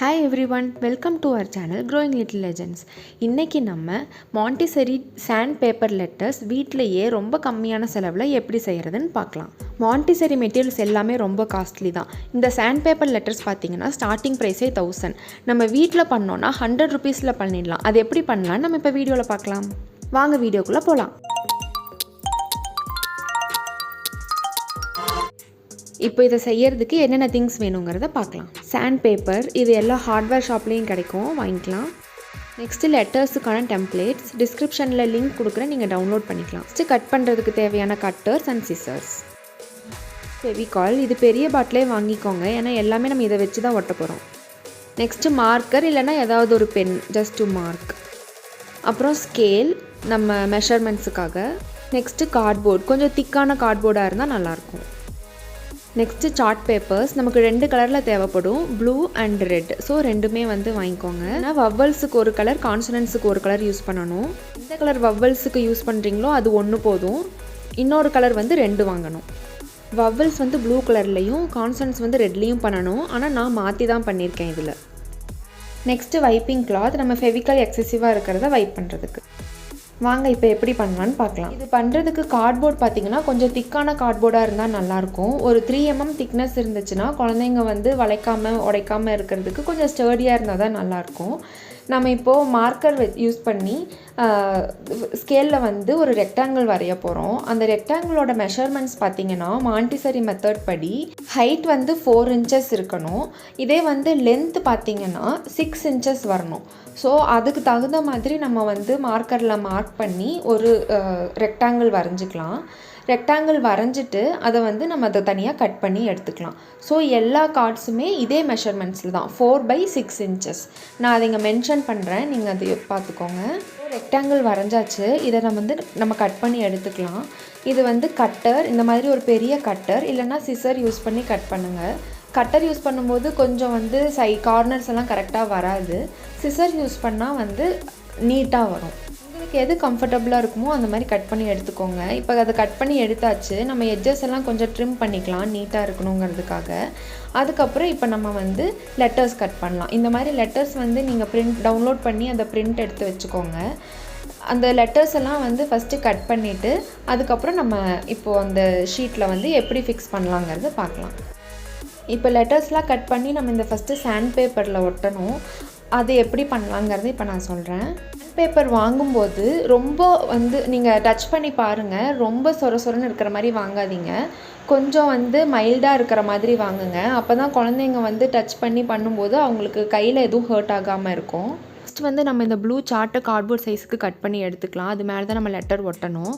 Hi everyone, welcome to our channel Growing Little Legends. இன்னைக்கு நம்ம Montessori sandpaper letters வீட்லயே ரொம்ப கம்மியான செலவில் எப்படி செய்கிறதுன்னு பார்க்கலாம். Montessori மெட்டீரியல்ஸ் எல்லாமே ரொம்ப காஸ்ட்லி தான். இந்த sandpaper letters பார்த்தீங்கன்னா ஸ்டார்டிங் ப்ரைஸே 1000. நம்ம வீட்டில் பண்ணோன்னா 100 rupeesல பண்ணிடலாம். அது எப்படி பண்ணலாம்னு நம்ம இப்போ வீடியோவில் பார்க்கலாம். வாங்க வீடியோக்குள்ளே போகலாம். இப்போ இதை செய்யறதுக்கு என்னென்ன திங்ஸ் வேணுங்கிறத பார்க்கலாம். சாண்ட் பேப்பர், இது எல்லா ஹார்ட்வேர் ஷாப்லேயும் கிடைக்கும், வாங்கிக்கலாம். நெக்ஸ்ட்டு லெட்டர்ஸுக்கான டெம்ப்ளேட்ஸ் டிஸ்கிரிப்ஷனில் லிங்க் கொடுக்குறேன், நீங்கள் டவுன்லோட் பண்ணிக்கலாம். நெக்ஸ்ட்டு கட் பண்ணுறதுக்கு தேவையான கட்டர்ஸ் அண்ட் சிசர்ஸ். ஃபெவிகால், இது பெரிய பாட்டிலே வாங்கிக்கோங்க, ஏன்னா எல்லாமே நம்ம இதை வச்சு தான் ஒட்ட போகிறோம். நெக்ஸ்ட்டு மார்க்கர் இல்லைனா ஏதாவது ஒரு பென் ஜஸ்ட் டு மார்க். அப்புறம் ஸ்கேல் நம்ம மெஷர்மெண்ட்ஸுக்காக. நெக்ஸ்ட்டு கார்ட்போர்ட், கொஞ்சம் திக்கான கார்ட்போர்டாக இருந்தால் நல்லாயிருக்கும். நெக்ஸ்ட்டு சார்ட் பேப்பர்ஸ் நமக்கு 2 கலரில் தேவைப்படும், ப்ளூ அண்ட் ரெட். ஸோ ரெண்டுமே வாங்கிக்கோங்க. ஆனால் வவ்வல்ஸுக்கு ஒரு கலர், கான்சனன்ஸுக்கு ஒரு கலர் யூஸ் பண்ணணும். எந்த கலர் வவ்வல்ஸுக்கு யூஸ் பண்ணுறீங்களோ அது ஒன்று போதும், இன்னொரு கலர் 2 வாங்கணும். வவ்வல்ஸ் ப்ளூ கலர்லேயும் கான்சனன்ஸ் ரெட்லேயும் பண்ணணும், ஆனால் நான் மாற்றி தான் பண்ணியிருக்கேன் இதில். நெக்ஸ்ட்டு வைப்பிங் கிளாத், நம்ம ஃபெவிகால் எக்ஸசிவாக இருக்கிறத வைப் பண்ணுறதுக்கு. வாங்க இப்போ எப்படி பண்ணலான்னு பார்க்கலாம். இது பண்ணுறதுக்கு கார்ட்போர்ட் பார்த்தீங்கன்னா கொஞ்சம் திக்கான கார்ட்போர்டாக இருந்தால் நல்லாயிருக்கும். ஒரு 3 mm திக்னஸ் இருந்துச்சுன்னா குழந்தைங்க வளைக்காமல் உடைக்காமல் இருக்கிறதுக்கு கொஞ்சம் ஸ்டர்டியாக இருந்தால் தான் நல்லாயிருக்கும். நம்ம இப்போது மார்க்கர் யூஸ் பண்ணி ஸ்கேலில் ஒரு ரெக்டாங்கிள் வரைய போகிறோம். அந்த ரெக்டாங்கிளோட மெஷர்மெண்ட்ஸ் பார்த்திங்கன்னா மாண்டிசரி மெத்தட் படி ஹைட் 4 inches இருக்கணும். இதே லென்த் பார்த்திங்கன்னா 6 inches வரணும். ஸோ அதுக்கு தகுந்த மாதிரி நம்ம மார்க்கரில் மார்க் பண்ணி ஒரு ரெக்டாங்கிள் வரைஞ்சிக்கலாம். ரெக்டாங்கிள் வரைஞ்சிட்டு அதை நம்ம அதை தனியாக கட் பண்ணி எடுத்துக்கலாம். ஸோ எல்லா கார்ட்ஸுமே இதே மெஷர்மெண்ட்ஸில் தான், 4/6 inches. நான் அதை இங்கே மென்ஷன் பண்ணுறேன், நீங்கள் அதை பார்த்துக்கோங்க. ரெக்டாங்கிள் வரைஞ்சாச்சு, இதை நம்ம கட் பண்ணி எடுத்துக்கலாம். இது கட்டர், இந்த மாதிரி ஒரு பெரிய கட்டர் இல்லைன்னா சிசர் யூஸ் பண்ணி கட் பண்ணுங்கள். கட்டர் யூஸ் பண்ணும்போது கொஞ்சம் கார்னர்ஸ் எல்லாம் கரெக்டாக வராது. சிசர் யூஸ் பண்ணால் நீட்டாக வரும். உங்களுக்கு எது கம்ஃபர்டபுளாக இருக்குமோ அந்த மாதிரி கட் பண்ணி எடுத்துக்கோங்க. இப்போ அதை கட் பண்ணி எடுத்தாச்சு, நம்ம எட்ஜஸ் எல்லாம் கொஞ்சம் ட்ரிம் பண்ணிக்கலாம் நீட்டாக இருக்கணுங்கிறதுக்காக. அதுக்கப்புறம் இப்போ நம்ம லெட்டர்ஸ் கட் பண்ணலாம். இந்த மாதிரி லெட்டர்ஸ் நீங்கள் பிரிண்ட் டவுன்லோட் பண்ணி அந்த பிரிண்ட் எடுத்து வச்சுக்கோங்க. அந்த லெட்டர்ஸ் எல்லாம் ஃபஸ்ட்டு கட் பண்ணிவிட்டு அதுக்கப்புறம் நம்ம இப்போது அந்த ஷீட்டில் எப்படி ஃபிக்ஸ் பண்ணலாங்கிறத பார்க்கலாம். இப்போ லெட்டர்ஸ்லாம் கட் பண்ணி நம்ம இந்த ஃபஸ்ட்டு சாண்ட் பேப்பரில் ஒட்டணும். அது எப்படி பண்ணலாங்கிறது இப்போ நான் சொல்கிறேன். சாண்ட் பேப்பர் வாங்கும்போது ரொம்ப நீங்கள் டச் பண்ணி பாருங்கள், ரொம்ப சொரன்னு இருக்கிற மாதிரி வாங்காதீங்க. கொஞ்சம் மைல்டாக இருக்கிற மாதிரி வாங்குங்க. அப்போ தான் குழந்தைங்க டச் பண்ணி பண்ணும்போது அவங்களுக்கு கையில் எதுவும் ஹர்ட் ஆகாமல் இருக்கும். நெக்ஸ்ட் நம்ம இந்த ப்ளூ சார்ட்டை கார்ட்போர்ட் சைஸுக்கு கட் பண்ணி எடுத்துக்கலாம். அது மேலே தான் நம்ம லெட்டர் ஒட்டணும்.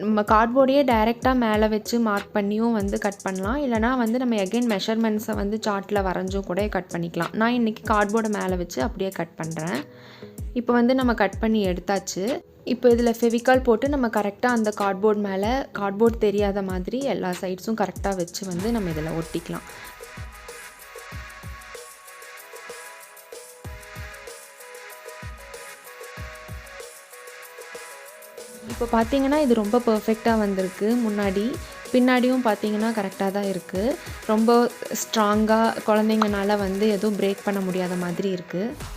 நம்ம கார்ட்போர்டையே டைரெக்டாக மேலே வச்சு மார்க் பண்ணியும் கட் பண்ணலாம். இல்லைனா நம்ம எகைன் மெஷர்மெண்ட்ஸை சார்ட்டில் வரைஞ்சும் கூட கட் பண்ணிக்கலாம். நான் இன்றைக்கி கார்ட்போர்டை மேலே வச்சு அப்படியே கட் பண்ணுறேன். இப்போ நம்ம கட் பண்ணி எடுத்தாச்சு. இப்போ இதில் ஃபெவிகால் போட்டு நம்ம கரெக்டாக அந்த கார்ட்போர்ட் மேலே கார்ட்போர்ட் தெரியாத மாதிரி எல்லா சைட்ஸும் கரெக்டாக வச்சு நம்ம இதில் ஒட்டிக்கலாம். இப்போ பார்த்தீங்கன்னா இது ரொம்ப பர்ஃபெக்டாக வந்திருக்கு. பின்னாடியும் பார்த்தீங்கன்னா கரெக்டாக தான் இருக்குது. ரொம்ப ஸ்ட்ராங்காக குழந்தைங்கனால எதுவும் பிரேக் பண்ண முடியாத மாதிரி இருக்குது.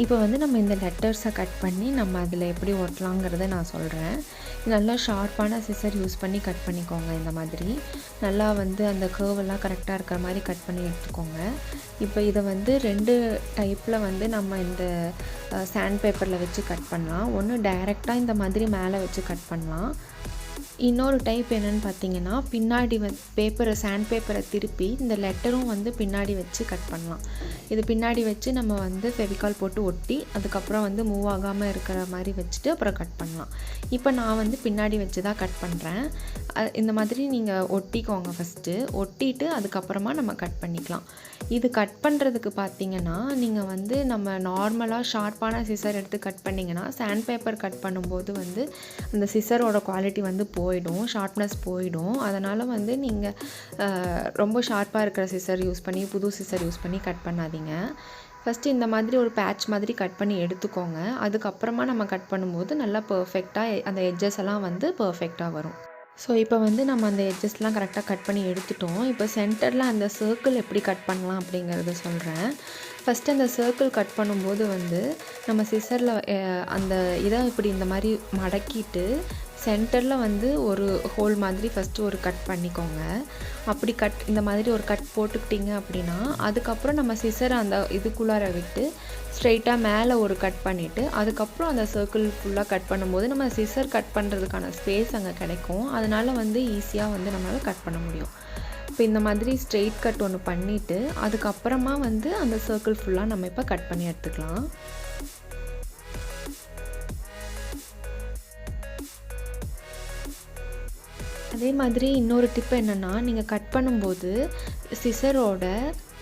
இப்போ நம்ம இந்த லெட்டர்ஸை கட் பண்ணி நம்ம அதில் எப்படி ஒட்டலாங்கிறத நான் சொல்கிறேன். நல்லா ஷார்ப்பான சிசர் யூஸ் பண்ணி கட் பண்ணிக்கோங்க. இந்த மாதிரி நல்லா அந்த கர்வெல்லாம் கரெக்டாக இருக்கிற மாதிரி கட் பண்ணி எடுத்துக்கோங்க. இப்போ இதை 2 டைப்பில் நம்ம இந்த சாண்ட் பேப்பரில் வச்சு கட் பண்ணலாம். ஒன்று டைரெக்டாக இந்த மாதிரி மேலே வச்சு கட் பண்ணலாம். இன்னொரு டைப் என்னென்னு பார்த்தீங்கன்னா பின்னாடி சாண்ட் பேப்பரை திருப்பி இந்த லெட்டரும் பின்னாடி வச்சு கட் பண்ணலாம். இது பின்னாடி வச்சு நம்ம ஃபெவிகால் போட்டு ஒட்டி அதுக்கப்புறம் மூவ் ஆகாமல் இருக்கிற மாதிரி வச்சுட்டு அப்புறம் கட் பண்ணலாம். இப்போ நான் பின்னாடி வச்சு தான் கட் பண்ணுறேன். இந்த மாதிரி நீங்கள் ஒட்டிக்கோங்க. ஃபஸ்ட்டு ஒட்டிட்டு அதுக்கப்புறமா நம்ம கட் பண்ணிக்கலாம். இது கட் பண்ணுறதுக்கு பார்த்தீங்கன்னா நீங்கள் நம்ம நார்மலாக ஷார்ப்பான சிசர் எடுத்து கட் பண்ணிங்கன்னா சாண்ட் பேப்பர் கட் பண்ணும்போது அந்த சிசரோட குவாலிட்டி போயிடும், ஷார்ப்னஸ் போயிடும். அதனால் நீங்கள் ரொம்ப ஷார்ப்பாக இருக்கிற சிசர் யூஸ் பண்ணி புது சிசர் யூஸ் பண்ணி கட் பண்ணாதீங்க. ஃபஸ்ட்டு இந்த மாதிரி ஒரு பேட்ச் மாதிரி கட் பண்ணி எடுத்துக்கோங்க. அதுக்கப்புறமா நம்ம கட் பண்ணும்போது நல்லா பர்ஃபெக்டாக அந்த எட்ஜஸ் எல்லாம் பர்ஃபெக்டாக வரும். ஸோ இப்போ வந்து நம்ம அந்த எட்ஜஸ்லாம் கரெக்டாக கட் பண்ணி எடுத்துட்டோம். இப்போ சென்டரில் அந்த சர்க்கிள் எப்படி கட் பண்ணலாம் அப்படிங்கிறத சொல்கிறேன். ஃபஸ்ட்டு அந்த சர்க்கிள் கட் பண்ணும்போது வந்து நம்ம சிசரில் அந்த இதை இப்படி இந்த மாதிரி மடக்கிட்டு சென்டரில் வந்து ஒரு ஹோல் மாதிரி ஃபஸ்ட்டு ஒரு கட் பண்ணிக்கோங்க. அப்படி இந்த மாதிரி ஒரு கட் போட்டுக்கிட்டிங்க அப்படின்னா அதுக்கப்புறம் நம்ம சிசரை அந்த இதுக்குள்ளார விட்டு ஸ்ட்ரெயிட்டாக மேலே ஒரு கட் பண்ணிவிட்டு அதுக்கப்புறம் அந்த சர்க்கிள் ஃபுல்லாக கட் பண்ணும்போது நம்ம சிசர் கட் பண்ணுறதுக்கான ஸ்பேஸ் அங்கே கிடைக்கும். அதனால் வந்து ஈஸியாக வந்து நம்மளால் கட் பண்ண முடியும். இப்போ இந்த மாதிரி ஸ்ட்ரெயிட் கட் ஒன்று பண்ணிவிட்டு அதுக்கப்புறமா வந்து அந்த சர்க்கிள் ஃபுல்லாக நம்ம இப்போ கட் பண்ணி எடுத்துக்கலாம். அதே மாதிரி இன்னொரு டிப் என்னென்னா, நீங்கள் கட் பண்ணும்போது சிசரோட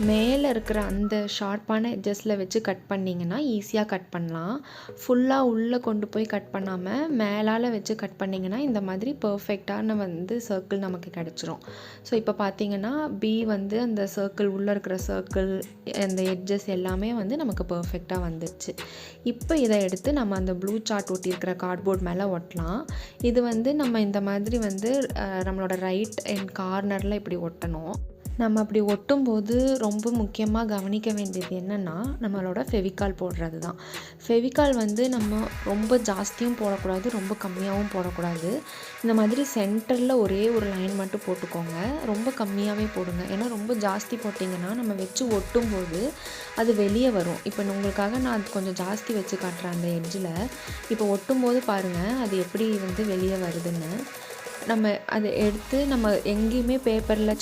மேலே இருக்கிற அந்த ஷார்ப்பான எட்ஜஸில் வச்சு கட் பண்ணிங்கன்னா ஈஸியாக கட் பண்ணலாம். ஃபுல்லாக உள்ளே கொண்டு போய் கட் பண்ணாமல் மேலால் வச்சு கட் பண்ணிங்கன்னா இந்த மாதிரி பர்ஃபெக்டான வந்து சர்க்கிள் நமக்கு கிடச்சிரும். ஸோ இப்போ பார்த்தீங்கன்னா பி வந்து அந்த சர்க்கிள் உள்ளே இருக்கிற சர்க்கிள் அந்த எட்ஜஸ் எல்லாமே வந்து நமக்கு பர்ஃபெக்டாக வந்துடுச்சு. இப்போ இதை எடுத்து நம்ம அந்த ப்ளூ சார்ட் ஒட்டியிருக்கிற கார்ட்போர்ட் மேலே ஒட்டலாம். இது வந்து நம்ம இந்த மாதிரி வந்து நம்மளோட ரைட் அண்ட் கார்னரில் இப்படி ஒட்டணும். நம்ம அப்படி ஒட்டும்போது ரொம்ப முக்கியமாக கவனிக்க வேண்டியது என்னென்னா நம்மளோட ஃபெவிகால் போடுறது தான். ஃபெவிகால் வந்து நம்ம ரொம்ப ஜாஸ்தியும் போடக்கூடாது, ரொம்ப கம்மியாகவும் போடக்கூடாது. இந்த மாதிரி சென்டரில் ஒரே ஒரு லைன் மட்டும் போட்டுக்கோங்க. ரொம்ப கம்மியாகவே போடுங்க. ஏன்னா ரொம்ப ஜாஸ்தி போட்டிங்கன்னா நம்ம வச்சு ஒட்டும்போது அது வெளியே வரும். இப்போ உங்களுக்காக நான் கொஞ்சம் ஜாஸ்தி வச்சு காட்டுறேன் அந்த எட்ஜில். இப்போ ஒட்டும்போது பாருங்கள் அது எப்படி வந்து வெளியே வருதுன்னு. நம்ம அதை எடுத்து நம்ம எங்கேயுமே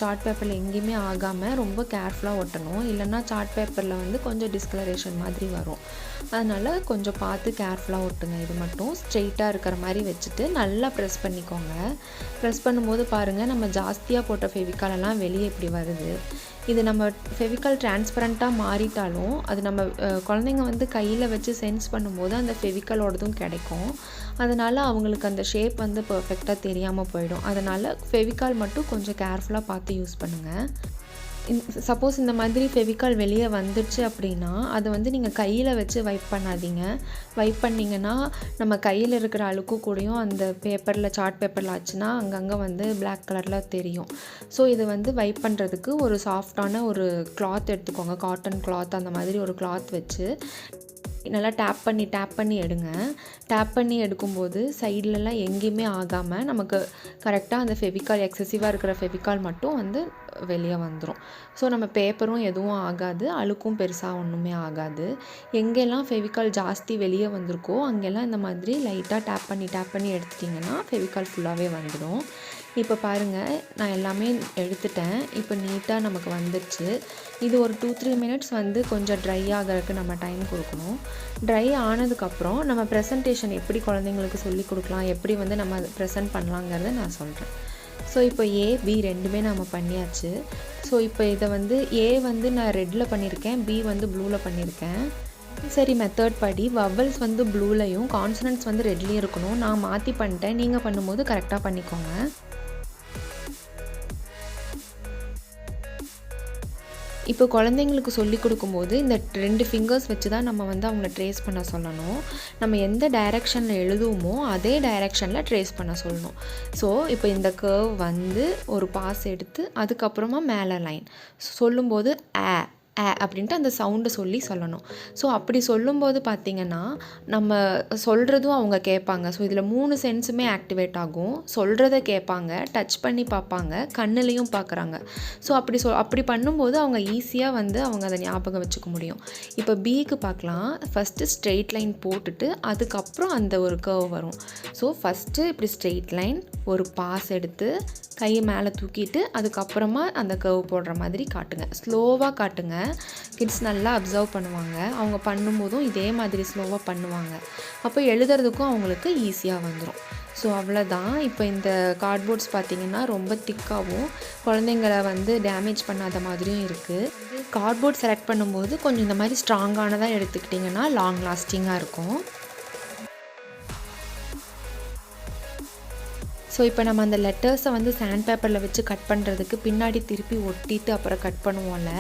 சார்ட் பேப்பரில் எங்கேயுமே ஆகாமல் ரொம்ப கேர்ஃபுல்லாக ஒட்டணும். இல்லைன்னா சார்ட் பேப்பரில் வந்து கொஞ்சம் டிஸ்கலரேஷன் மாதிரி வரும். அதனால் கொஞ்சம் பார்த்து கேர்ஃபுல்லாக ஒட்டுங்க. இது மட்டும் ஸ்ட்ரெயிட்டாக இருக்கிற மாதிரி வச்சுட்டு நல்லா ப்ரெஸ் பண்ணிக்கோங்க. ப்ரெஸ் பண்ணும்போது பாருங்கள் நம்ம ஜாஸ்தியாக போட்ட ஃபெவிகாலெல்லாம் வெளியே இப்படி வருது. இது நம்ம ஃபெவிகால் டிரான்ஸ்பரண்ட்டாக மாறிட்டாலும் அது நம்ம குழந்தைங்க வந்து கையில் வச்சு சென்ஸ் பண்ணும்போது அந்த ஃபெவிகாலோடதும் கிடைக்கும். அதனால் அவங்களுக்கு அந்த ஷேப் வந்து பர்ஃபெக்டாக தெரியாமல் போயிடும். அதனால் ஃபெவிகால் மட்டும் கொஞ்சம் கேர்ஃபுல்லாக பார்த்து யூஸ் பண்ணுங்கள். சப்போஸ் இந்த மாதிரி ஃபெவிகால் வெளியே வந்துடுச்சு அப்படின்னா அதை வந்து நீங்கள் கையில் வச்சு வைப் பண்ணாதீங்க. வைப் பண்ணிங்கன்னா நம்ம கையில் இருக்கிற அழுக்கு கூடயும் அந்த சார்ட் பேப்பரில் ஆச்சுன்னா அங்கங்கே வந்து பிளாக் கலரில் தெரியும். ஸோ இது வந்து வைப் பண்ணுறதுக்கு ஒரு சாஃப்டான ஒரு கிளாத் எடுத்துக்கோங்க. காட்டன் கிளாத் அந்த மாதிரி ஒரு கிளாத் வச்சு நல்லா டேப் பண்ணி எடுங்க. டேப் பண்ணி எடுக்கும்போது சைட்லலாம் எங்கேயுமே ஆகாமல் நமக்கு கரெக்டாக அந்த ஃபெவிகால் எக்ஸசிவாக இருக்கிற ஃபெவிகால் மட்டும் வந்து வெளியே வந்துடும். ஸோ நம்ம பேப்பரும் எதுவும் ஆகாது, அழுக்கும் பெருசாக ஒன்றுமே ஆகாது. எங்கெல்லாம் ஃபெவிகால் ஜாஸ்தி வெளியே வந்திருக்கோ அங்கெல்லாம் இந்த மாதிரி லைட்டாக டேப் பண்ணி எடுத்துட்டிங்கன்னா ஃபெவிகால் ஃபுல்லாகவே வந்துடும். இப்போ பாருங்கள் நான் எல்லாமே எடுத்துட்டேன். இப்போ நீட்டாக நமக்கு வந்துடுச்சு. இது ஒரு 2-3 மினிட்ஸ் வந்து கொஞ்சம் ட்ரை ஆகிறதுக்கு நம்ம டைம் கொடுக்கணும். ட்ரை ஆனதுக்கப்புறம் நம்ம ப்ரெசன்டேஷன் எப்படி குழந்தைங்களுக்கு சொல்லி கொடுக்கலாம், எப்படி வந்து நம்ம ப்ரெசென்ட் பண்ணலாங்கிறத நான் சொல்கிறேன். ஸோ இப்போ ஏ பி ரெண்டுமே நம்ம பண்ணியாச்சு. ஸோ இப்போ இதை வந்து ஏ வந்து நான் ரெட்டில் பண்ணியிருக்கேன், பி வந்து ப்ளூவில் பண்ணியிருக்கேன். சரி மெத்தட் படி வவல்ஸ் வந்து ப்ளூலையும் கான்சனன்ட்ஸ் வந்து ரெட்லேயும் இருக்கணும். நான் மாற்றி பண்ணிட்டேன். நீங்கள் பண்ணும்போது கரெக்டாக பண்ணிக்கோங்க. இப்போ குழந்தைங்களுக்கு சொல்லி கொடுக்கும்போது இந்த 2 ஃபிங்கர்ஸ் வச்சு தான் நம்ம வந்து அவங்கள ட்ரேஸ் பண்ண சொல்லணும். நம்ம எந்த டைரெக்ஷனில் எழுதுவோமோ அதே டைரெக்ஷனில் ட்ரேஸ் பண்ண சொல்லணும். ஸோ இப்போ இந்த கர்வ் வந்து ஒரு பாஸ் எடுத்து அதுக்கப்புறமா மேலே லைன் சொல்லும்போது அப்படின்ட்டு அந்த சவுண்டை சொல்லணும். ஸோ அப்படி சொல்லும்போது பார்த்திங்கன்னா நம்ம சொல்கிறதும் அவங்க கேட்பாங்க. ஸோ இதில் 3 சென்ஸுமே ஆக்டிவேட் ஆகும். சொல்கிறத கேட்பாங்க, டச் பண்ணி பார்ப்பாங்க, கண்ணுலேயும் பார்க்குறாங்க. ஸோ அப்படி பண்ணும்போது அவங்க ஈஸியாக வந்து அவங்க அதை ஞாபகம் வச்சுக்க முடியும். இப்போ பிக்கு பார்க்கலாம். ஃபஸ்ட்டு ஸ்ட்ரெயிட் லைன் போட்டுட்டு அதுக்கப்புறம் அந்த ஒரு கர்வ் வரும். ஸோ ஃபஸ்ட்டு இப்படி ஸ்ட்ரெயிட் லைன் ஒரு பாஸ் எடுத்து கையை மேலே தூக்கிட்டு அதுக்கப்புறமா அந்த கர்வ் போடுற மாதிரி காட்டுங்க. ஸ்லோவாக காட்டுங்க. கிட்ஸ் நல்லா அப்சர்வ் பண்ணுவாங்க. அவங்க பண்ணும்போதும் இதே மாதிரி ஸ்லோவாக பண்ணுவாங்க. அப்போ எழுதுறதுக்கும் அவங்களுக்கு ஈஸியாக வந்துடும். ஸோ அவ்வளோதான். இப்போ இந்த கார்ட்போர்ட்ஸ் பார்த்திங்கன்னா ரொம்ப திக்காகவும் குழந்தைங்களை வந்து டேமேஜ் பண்ணாத மாதிரியும் இருக்குது. கார்ட்போர்ட் செலக்ட் பண்ணும்போது கொஞ்சம் இந்த மாதிரி ஸ்ட்ராங்கானதாக எடுத்துக்கிட்டிங்கன்னா லாங் லாஸ்டிங்காக இருக்கும். ஸோ இப்போ நம்ம அந்த லெட்டர்ஸை வந்து சாண்ட் பேப்பரில் வச்சு கட் பண்ணுறதுக்கு பின்னாடி திருப்பி ஒட்டிட்டு அப்புறம் கட் பண்ணுவோம்ல,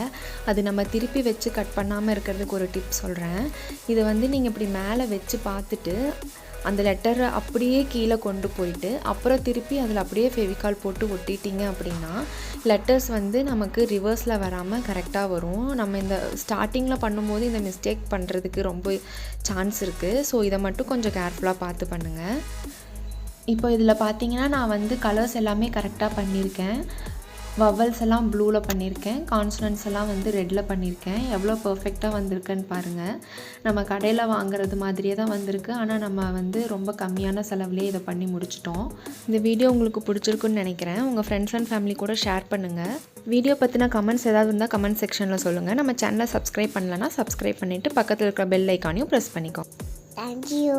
அது நம்ம திருப்பி வச்சு கட் பண்ணாமல் இருக்கிறதுக்கு ஒரு டிப் சொல்கிறேன். இதை வந்து நீங்கள் இப்படி மேலே வச்சு பார்த்துட்டு அந்த லெட்டரை அப்படியே கீழே கொண்டு போயிட்டு அப்புறம் திருப்பி அதில் அப்படியே ஃபெவிகால் போட்டு ஒட்டிட்டிங்க அப்படின்னா லெட்டர்ஸ் வந்து நமக்கு ரிவர்ஸில் வராமல் கரெக்டாக வரும். நம்ம இந்த ஸ்டார்டிங்கில் பண்ணும்போது இந்த மிஸ்டேக் பண்ணுறதுக்கு ரொம்ப சான்ஸ் இருக்குது. ஸோ இதை மட்டும் கொஞ்சம் கேர்ஃபுல்லாக பார்த்து பண்ணுங்கள். இப்போ இதில் பார்த்தீங்கன்னா நான் வந்து கலர்ஸ் எல்லாமே கரெக்டாக பண்ணியிருக்கேன். வவல்ஸ் எல்லாம் ப்ளூவில் பண்ணியிருக்கேன், கான்சனன்ட்ஸ் எல்லாம் வந்து ரெட்டில் பண்ணியிருக்கேன். எவ்வளோ பர்ஃபெக்டாக வந்திருக்குன்னு பாருங்கள். நம்ம கடையில் வாங்குறது மாதிரியே தான் வந்திருக்கு. ஆனால் நம்ம வந்து ரொம்ப கம்மியான செலவுலேயே இதை பண்ணி முடிச்சிட்டோம். இந்த வீடியோ உங்களுக்கு பிடிச்சிருக்குன்னு நினைக்கிறேன். உங்கள் ஃப்ரெண்ட்ஸ் அண்ட் ஃபேமிலி கூட ஷேர் பண்ணுங்கள். வீடியோ பற்றின கமெண்ட்ஸ் ஏதாவது இருந்தால் கமெண்ட் செக்ஷனில் சொல்லுங்கள். நம்ம சேனலை சப்ஸ்கிரைப் பண்ணலன்னா சப்ஸ்கிரைப் பண்ணிவிட்டு பக்கத்தில் இருக்கிற பெல் ஐக்கானையும் ப்ரெஸ் பண்ணிக்கோ. தேங்க்யூ.